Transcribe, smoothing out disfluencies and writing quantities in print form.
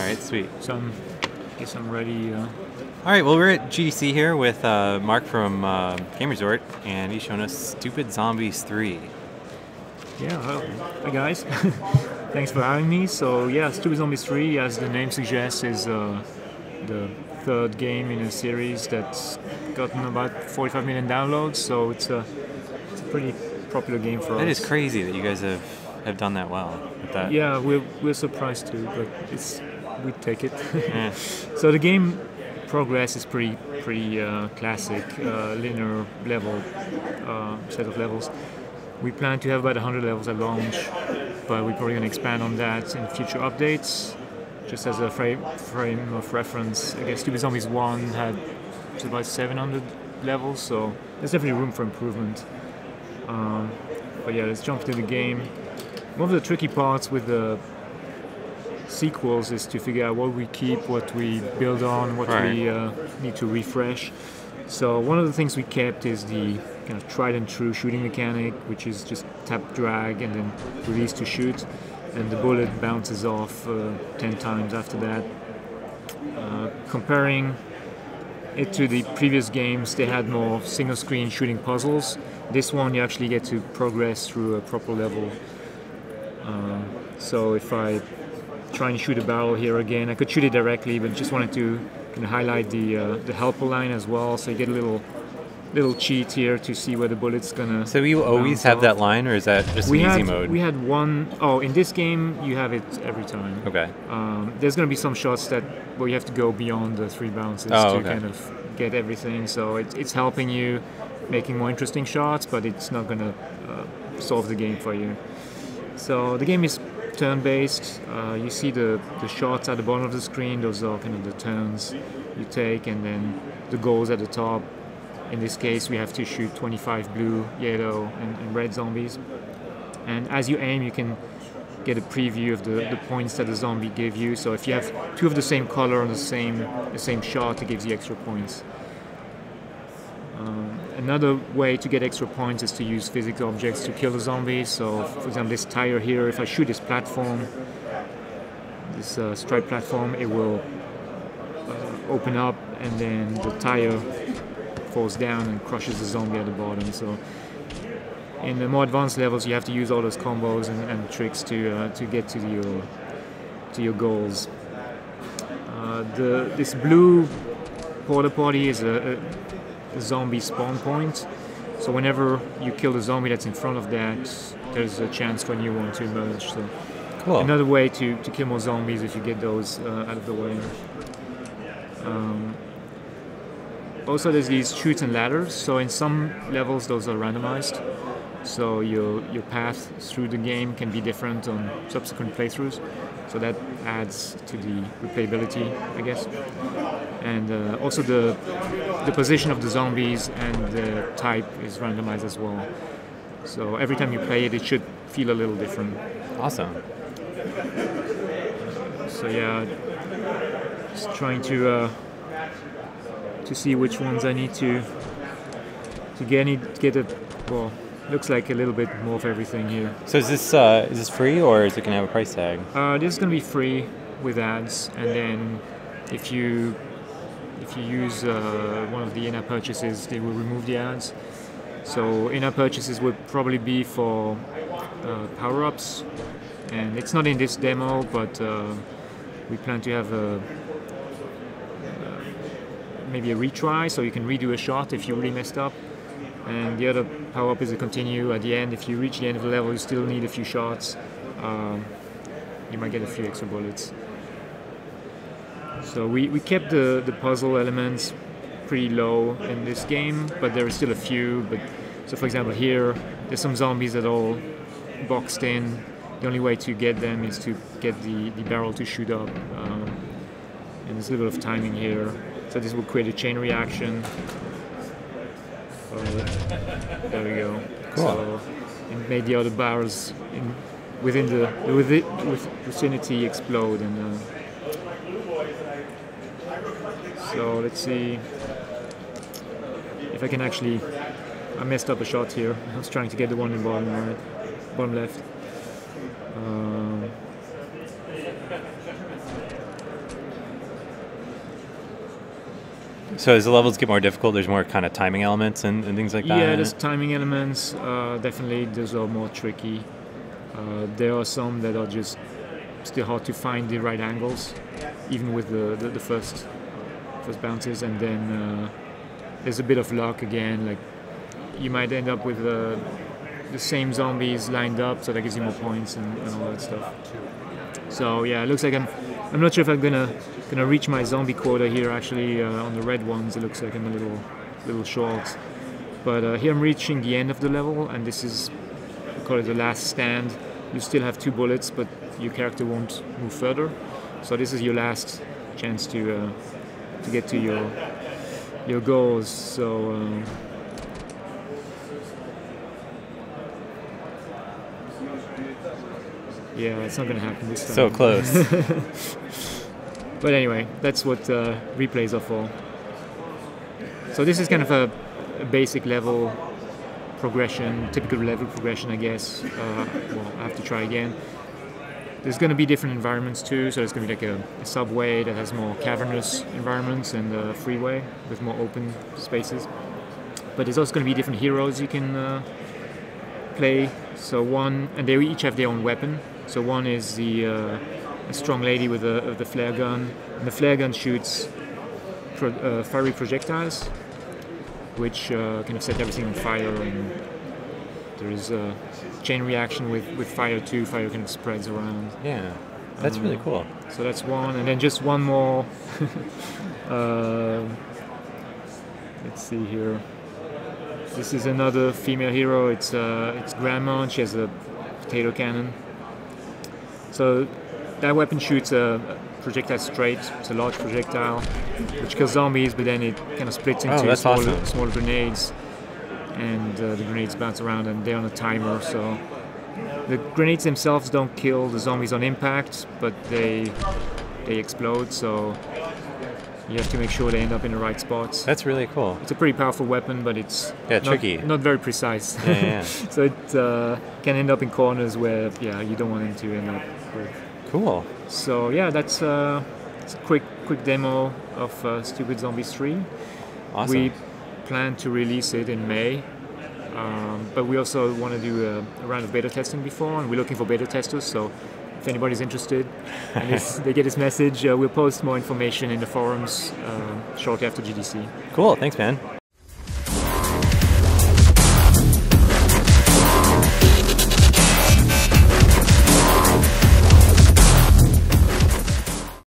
right, sweet. So guess I'm ready. All right, well, we're at GDC here with Mark from Game Resort, and he's showing us Stupid Zombies 3. Yeah, well, hi guys. Thanks for having me. So yeah, Stupid Zombies 3, as the name suggests, is the third game in a series that's gotten about 45 million downloads. So it's a pretty popular game for us. That is crazy that you guys have done that well with that. Yeah, we're surprised too, but we take it. Yeah. So the game progress is pretty classic, linear level set of levels. We plan to have about 100 levels at launch, but we're probably going to expand on that in future updates. Just as a frame of reference, I guess Stupid Zombies 1 had about 700 levels, so there's definitely room for improvement. But yeah, let's jump into the game. One of the tricky parts with the sequels is to figure out what we keep, what we build on, what we need to refresh. So one of the things we kept is the kind of tried and true shooting mechanic, which is just tap, drag, and then release to shoot, and the bullet bounces off 10 times after that. Comparing it to the previous games, they had more single-screen shooting puzzles. This one, you actually get to progress through a proper level. So if I try and shoot a barrel here again, I could shoot it directly, but just wanted to kind of highlight the helper line as well, so you get a little cheat here to see where the bullet's gonna. So you always have that line, or is that just easy mode? We had one. Oh, in this game you have it every time. Okay. There's gonna be some shots where you have to go beyond the 3 bounces to kind of get everything. So it's helping you making more interesting shots, but it's not gonna solve the game for you. So the game is turn-based. You see the shots at the bottom of the screen. Those are kind of the turns you take, and then the goals at the top. In this case, we have to shoot 25 blue, yellow, and red zombies. And as you aim, you can get a preview of the points that the zombie give you. So if you have 2 of the same color on the same shot, it gives you extra points. Another way to get extra points is to use physical objects to kill the zombies. So, for example, this tire here, if I shoot this platform, this striped platform, it will open up, and then the tire falls down and crushes the zombie at the bottom. So, in the more advanced levels, you have to use all those combos and tricks to get to your goals. This blue porta potty is a zombie spawn point, so whenever you kill the zombie that's in front of that, there's a chance for a new one to emerge. So cool. Another way to kill more zombies if you get those out of the way. Also, there's these chutes and ladders. So in some levels those are randomized, so your path through the game can be different on subsequent playthroughs, so that adds to the replayability, I guess. And also the position of the zombies and the type is randomized as well. So every time you play it, it should feel a little different. Awesome. So yeah, just trying to see which ones I need to get a, well, looks like a little bit more of everything here. So is this free, or is it gonna have a price tag? This is gonna be free with ads, and then if you use one of the in-app purchases, they will remove the ads. So in-app purchases would probably be for power-ups, and it's not in this demo, but we plan to have maybe a retry, so you can redo a shot if you really messed up. And the other power-up is a continue at the end. If you reach the end of the level, you still need a few shots. You might get a few extra bullets. So we kept the puzzle elements pretty low in this game, but there are still a few. So for example here, there's some zombies that are all boxed in. The only way to get them is to get the barrel to shoot up. And there's a little bit of timing here. So this will create a chain reaction. There we go. Cool. So it made the other barrels within the vicinity explode, and so let's see if I can actually. I messed up a shot here. I was trying to get the one in bottom right, bottom left. So as the levels get more difficult, there's more kind of timing elements and things like that? Yeah, there's timing elements. Definitely, those are more tricky. There are some that are just still hard to find the right angles, even with the first bounces. And then there's a bit of luck again. Like you might end up with the same zombies lined up, so that gives you more points and all that stuff. So yeah, it looks like I'm not sure if I'm gonna reach my zombie quota here. Actually, on the red ones, it looks like I'm a little short. But here I'm reaching the end of the level, and this is, we call it the last stand. You still have 2 bullets, but your character won't move further. So this is your last chance to get to your goals. So. Yeah, it's not going to happen this time. So close. But anyway, that's what replays are for. So this is kind of a basic level progression, typical level progression, I guess. Well, I have to try again. There's going to be different environments too, so there's going to be like a subway that has more cavernous environments and a freeway with more open spaces. But there's also going to be different heroes you can play. So and they each have their own weapon. So one is a strong lady with the flare gun, and the flare gun shoots fiery projectiles, which kind of set everything on fire, and there is a chain reaction with fire too. Fire kind of spreads around. Yeah, that's really cool. So that's one, and then just one more. Let's see here. This is another female hero. It's Grandma, and she has a potato cannon. So that weapon shoots a projectile straight. It's a large projectile, which kills zombies, but then it kind of splits into smaller grenades, and the grenades bounce around, and they're on a timer. So the grenades themselves don't kill the zombies on impact, but they explode. So you have to make sure they end up in the right spots. That's really cool. It's a pretty powerful weapon, but it's tricky. Not very precise. Yeah. So it can end up in corners where you don't want it to end up with. Cool. So yeah, it's a quick demo of Stupid Zombies 3. Awesome. We plan to release it in May, but we also want to do a round of beta testing before, and we're looking for beta testers. So if anybody's interested and if they get this message, we'll post more information in the forums shortly after GDC. Cool. Thanks, man.